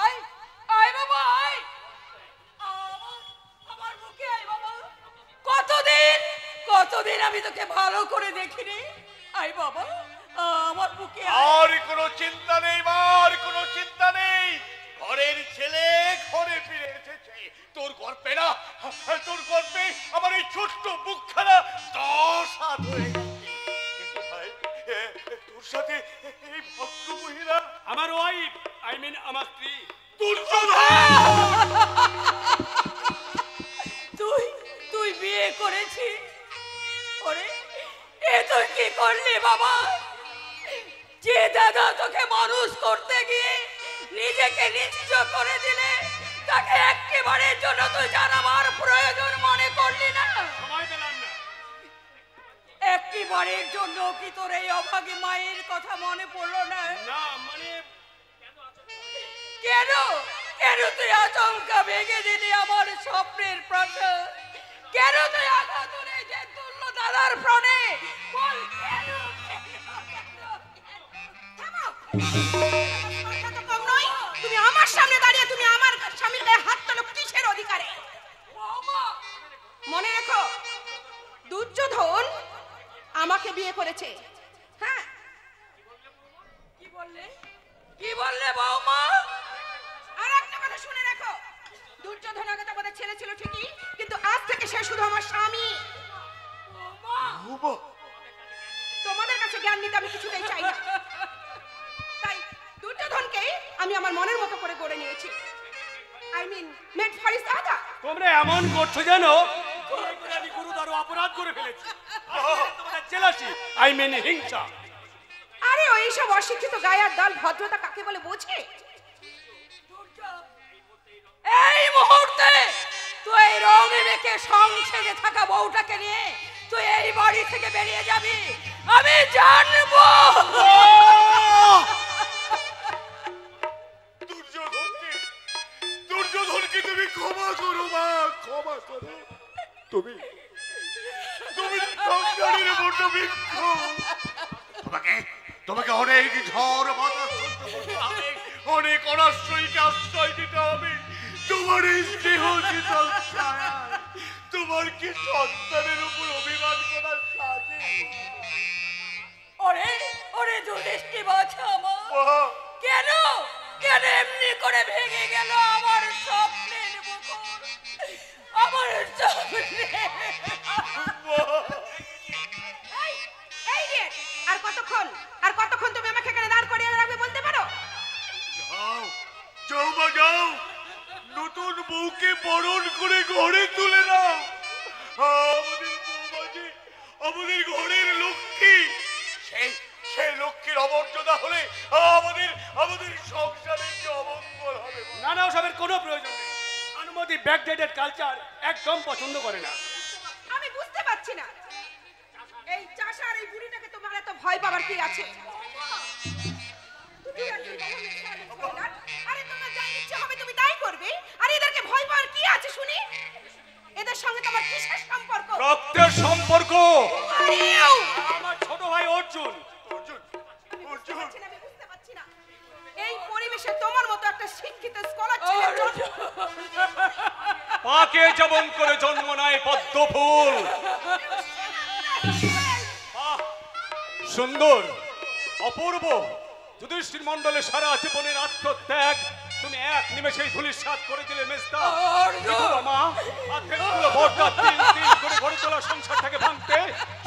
আয় আয় বাবা আয়, আমার বুকে আয় বাবা। কতদিন আমি তোকে ভালো করে দেখিনি। আয় বাবা আমার বুকে আয়। আর কোনো চিন্তা নেই মা, আর কোনো চিন্তা নেই। ঘরের ছেলে ঘরে ফিরে এসেছে। তোর গর্বে না, তোর গর্বে আমার এই ছোট্ট বুকখানা 10 হাত হয়ে গেছে। কিন্তু ভাই তোর সাথে এই ভদ্র মহিলা আমার ওয়াইফ, আই মিন আমার স্ত্রী। তুই বিয়ে করেছিস? ওরে এ তুই কি করলি বাবা? যে দাদা তোকে মানুষ করতে গিয়ে নিজেকে নিঃস্ব করে দিলে, তাকে একেবারের জন্য তুই জানাবার প্রয়োজন মনে করলি না? সময় পেলাম না। একটিবারের জন্য কি তোর এই অভাগী মায়ের কথা মনে পড়লো না? না মানে কেন কেন তুই আচমকা ভেঙে দিলি আমার স্বপ্নের প্রাসাদ? কেন তুই আঘাত করে যে তুল্য দাদার প্রাণে? বল কেন? তুমি আমার সামনে দাঁড়িয়ে তুমি আমার স্বামীর গায়ে হাত তোলো কিসের অধিকারে? মনে রেখো দুর্যোধন আমাকে বিয়ে করেছে। হ্যাঁ কি বললে বৌমা? আর একটা কথা শুনে রাখো, দুর্যোধন আগে তোমাদের ছেলে ছিল ঠিকই, কিন্তু আজ থেকে সে শুধু আমার স্বামী। তোমাদের কাছে জ্ঞান নিতে আমি কিছুতেই চাই না। তাই দুর্যোধনকে আমি আমার মনের মতো করে গড়ে নিয়েছি। I mean made for his দাদা। তোমরা এমন করছো জানো, আমি গুরুতর অপরাধ করে ফেলেছি। তোমাদের জেলাসি, আই মিন হিংসা। আরে ওই সব অশিক্ষিত গায়ার দল ভদ্রতা কাকে বলে বোঝে? এই মুহূর্তে তুই এই রঙে মেখে সংসারে থাকা বউটাকে নিয়ে তুই এই বাড়ি থেকে বেরিয়ে যাবি। আমি জানবো। দুর্যোধনকে তুমি ক্ষমা করো মা, ক্ষমা করো। তুমি সংসারের বড় বৃক্ষ। তোমাকে অনেক ঝড় বাতাস সহ্য করতে হবে, অনেক অনাশ্রয়ীকে আশ্রয় দিতে হবে। তোমার এই স্নেহ শীতল ছায়া, তোমার কি সন্তানের উপর অভিমান করার সাজে? ওরে ওরে যুধিষ্ঠি বাছা আমার, কেন কেন এমনি করে ভেঙে গেল আমার স্বপ্নের মুখর, আমার স্বপ্নে। এই রে, আর কতক্ষণ তুমি আমাকে এখানে দাঁড় করিয়ে রাখবে বলতে পারো? যাও যাও মা যাও, নতুন বউকে বরণ করে ঘরে তুলে নাও। আমাদের বৌমাজি আমাদের ঘরের লক্ষ্মী, সেই লক্ষ্মীর অমর্যাদা হলে আমাদের আমাদের সংসারের যে অমঙ্গল হবে। না না, ওসবের কোনো প্রয়োজন নেই। অনুমতি ব্যাকডেটেড কালচার একদম পছন্দ করে না। আমি বুঝতে পারছি না এই চাষার এই বুড়িটাকে তোমার এত ভয় পাবার কি আছে? তুমি একজন গভর্নমেন্ট সার্ভিস কর্মচারী, আরে তোমার যা ইচ্ছে হবে তুমি তাই করবে, আর এদেরকে ভয় পাওয়ার কি আছে শুনি? এদের সঙ্গে তোমার কিসের সম্পর্ক? রক্তের সম্পর্ক। আরেও! আমার ছোট ভাই অর্জুন। আমি বুঝতে পারছি না এই পরিবেশে তোমার মতো একটা শিক্ষিত স্কলার ছেলে পাকে যেমন করে জন্ম নেয় পদ্ম ফুল। সুন্দর অপূর্ব যুধিষ্ঠির মণ্ডলের সারা জীবনের আত্মত্যাগ তুমি এক নিমেষেই ধূলিসাৎ করে দিলে মেজদা। মা আত্মের বড়টা তিল তিল করে গড়ে তোলা সংসারটাকে ভাঙতে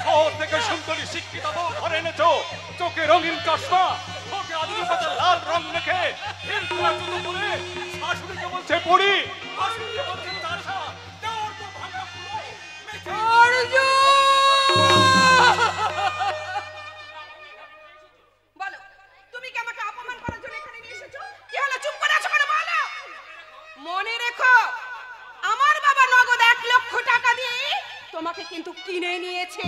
শহর থেকে সুন্দরী শিক্ষিত বউ ঘরে এনেছো। চোখে রঙিন চশমা, চোখে আধুনিকতার লাল রং মেখে শাশুড়িকে বলছে পড়ি, শাশুড়িকে বলছে চাষা, দেওয়ার তো ভাঙা পুরো। বলো তুমি কি আমাকে অপমান করার জন্য এখানে নিয়ে এসেছো? কি হলো, চুপ করে আছো কেন? বলো। মনে রেখো আমার বাবা নগদ 1 লক্ষ টাকা দিয়ে তোমাকে কিন্তু কিনে নিয়েছে।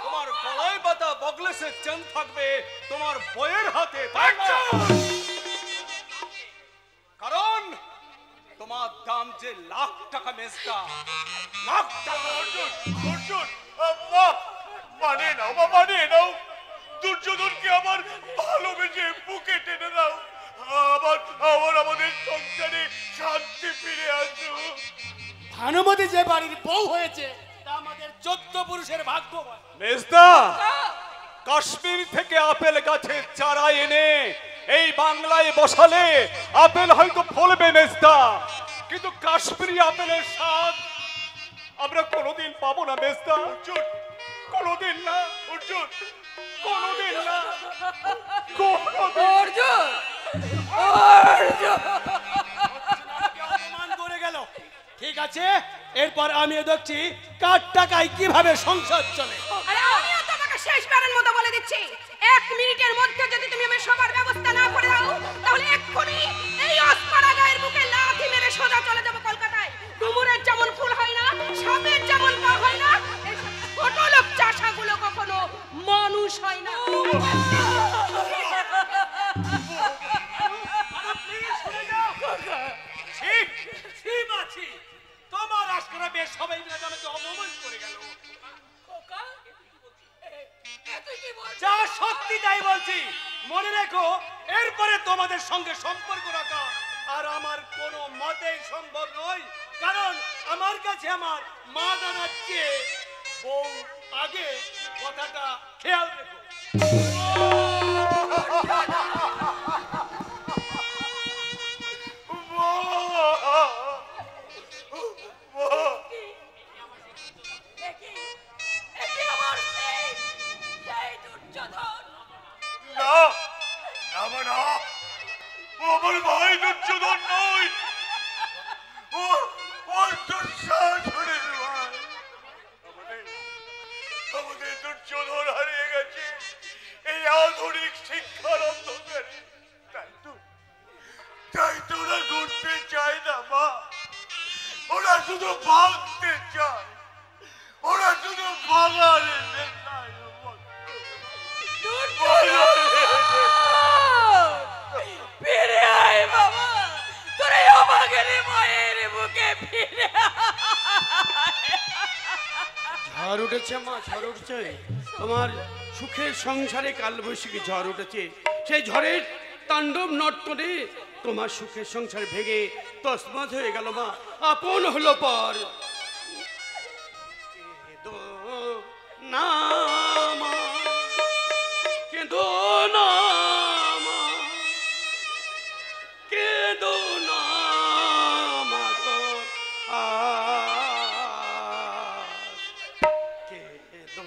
তোমার গলায় বাঁধা বগলেসের চেন থাকবে তোমার বইয়ের হাতে, তাই না? কারণ তোমার দাম যে লাখ টাকা মেজদা, লাখ টাকা। অর্জুন মানে নাও মা, মানে নাও। দুর্যোধনকে আমার ভালোবেসে বুকে টেনে দাও। আমাদের সংসারে শান্তি ফিরে আসো। ভানুমতি যে বাড়ির বউ হয়েছে তা আমাদের 14 পুরুষের ভাগ্য। মেজদা, কাশ্মীর থেকে আপেল গাছের চারা এনে এই বাংলায় বসালে আপেল হয়তো ফলবে মেজদা, কিন্তু কাশ্মীরি আপেলের স্বাদ আমরা কোনোদিন পাবো না মেজদা। অর্জুন কোনোদিন না, অর্জুন কোনোদিন না। অর্জুন অপমান করে গেল। ঠিক আছে, এরপর আমিও দেখছি কার টাকায় কিভাবে সংসার চলে। আরে আমিও তোমাকে শেষবারের মতো বলে দিচ্ছি, 1 মিনিটের মধ্যে যদি তুমি আমার সবার ব্যবস্থা না করে দাও তাহলে এক্ষুনি এই অস্পারা গায়ের বুকে লাথি মেরে সোজা চলে যাব কলকাতায়। ডুমুরের যেমন ফুল হয় না, সাপের যেমন পা হয় না, এই ছোট লোক চাষাগুলো কখনো মানুষ হয় না। তোমার আজকেরা বেশ সবাই মিলে আমাকে অপমান করে গেল। যা সত্যি তাই বলছি, মনে রেখো এরপরে তোমাদের সঙ্গে সম্পর্ক রাখা আর আমার কোনো মতেই সম্ভব নয়, কারণ আমার কাছে আমার মা দাদার চেয়ে বউ আগে। কথাটা খেয়াল রেখো। আমার ভাই দুর্যোধন নয়, দুঃশাসনের ভাই। আমাদের দুর্যোধন হারিয়ে গেছে এই আধুনিক শিক্ষার অন্ধকারে। তাই তো ওরা ঘুরতে চায় না মা, ওরা শুধু ভাঙতে চায়, ওরা শুধু ভাঙারে ফিরে আয় বাবা, তোর এই অভাগের মায়ের বুকে ফিরে আয়। ঝাড়ুটা উঠেছে মা, ঝড় উঠছে। তোমার সুখের সংসারে কালবৈশাখী ঝড় উঠেছে। সেই ঝড়ের তাণ্ডব নর্তনে তোমার সুখের সংসার ভেঙে তছনছ হয়ে গেল মা, আপন হলো পর। কেঁদো না মা, কেঁদো না মা, কেঁদো না মা গো, কেঁদো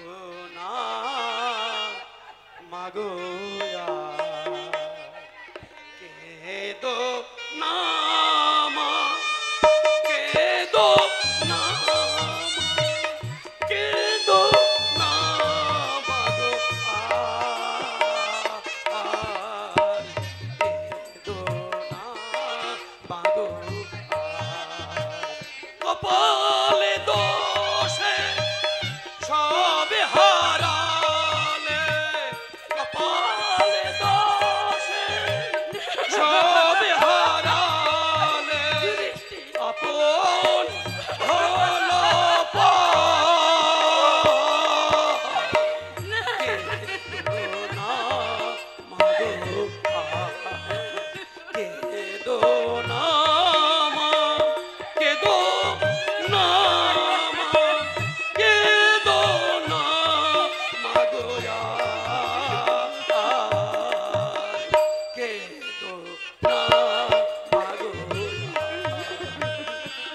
না মা গো, কেঁদো না মা, কেঁদো না মা, কেঁদো না মা গো, কেঁদো না মা গো, কপালে দোষে সবে হারালে, কপালে দোষে সবে হারালে, আপন হলো কেঁদো না মা গো, কেঁদো না মা, কেঁদো না মা, কেঁদো না মা গো, কেঁদো না মা গো,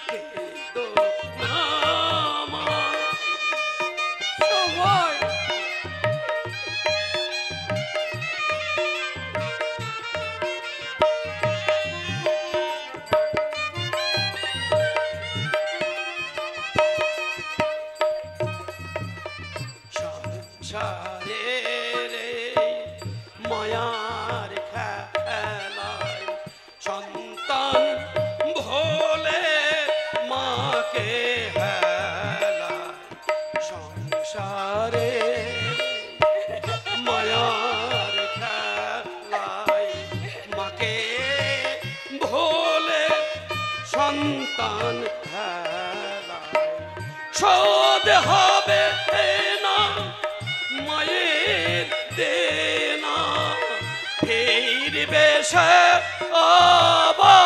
কেঁদো না মা। সময় সংসারে রে মায়ার খেলায় সন্তান ভোলে মাকে হেলায়, সংসারে মায়ার খেলায় মাকে ভোলে সন্তান হেলায়, শোধ হবে না মায়ের দেনা, ফিরবে সে আবার,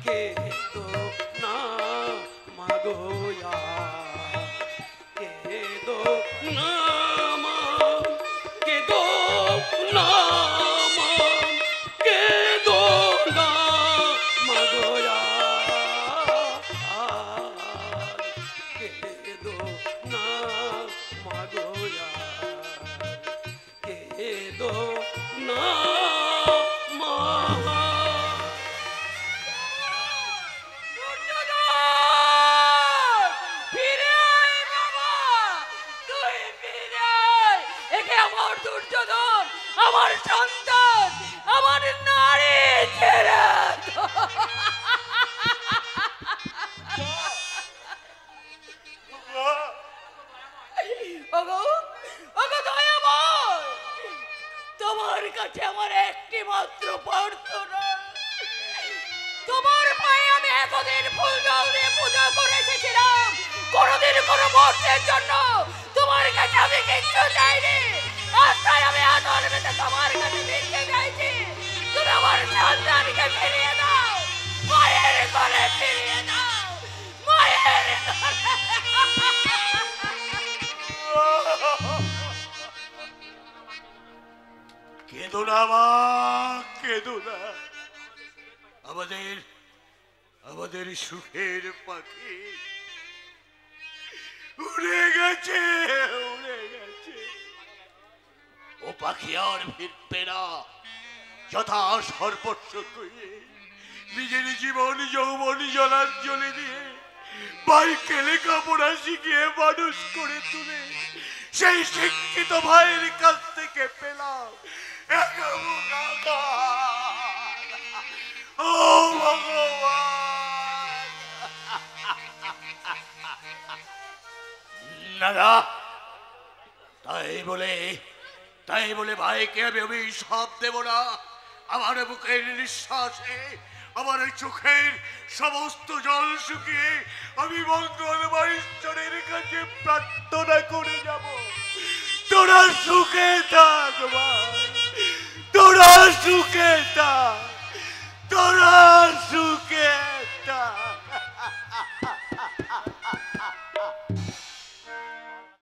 কেঁদো না মা গো, কেঁদো না মা, কেঁদো না মা, কেঁদো না মা গো, কেঁদো না মা গো, কেঁদো না মা। দুর্যোধন! ফিরে আয় বাবা! তুই ফিরে আয়! একে আমার দুর্যোধন, আমার সন্তান, আমার নারী ছেড়ে দাও। ওগো, ওগো দয়াময়! তোমার কাছে আমার একটি মাত্র প্রার্থনা, তোমার পায়ে আমি এতদিন ফুল জল দিয়ে পূজা করে এসেছিলাম, কোনোদিন কোনো মুহূর্তের জন্য তোমার কাছে আমি কিচ্ছু চাইনি, আজ তাই আমি আদর পেতে তোমার কাছে ভিক্ষে চাইছি, তুমি আমার সন্তানকে ফিরিয়ে দাও, মায়ের ঘরে ফিরিয়ে দাও, মায়ের ঘরে। কেঁদো না মা, কেঁদো না। আমাদের আমাদের সুখের পাখি উড়ে গেছে, উড়ে গেছে। ও পাখি আর ফিরবে না। যথা সর্বস্ব করে নিজের জীবন যৌবন জলাঞ্জলি দিয়ে ভাইকে লেখাপড়া শিখিয়ে মানুষ করে তুলে সেই শিক্ষিত ভাইয়ের কাছ থেকে পেলাম এক মুখাগার। ও ভগবান! দাদা, তাই বলে ভাইকে আমি অভিশাপ দেব না। আমার বুকের নিঃশ্বাসে আমার এই চোখের সমস্ত জল শুকিয়ে আমি মঙ্গলময় ঈশ্বরের কাছে প্রার্থনা করে যাব, তোরা সুখে থাক মা, তোরা সুখে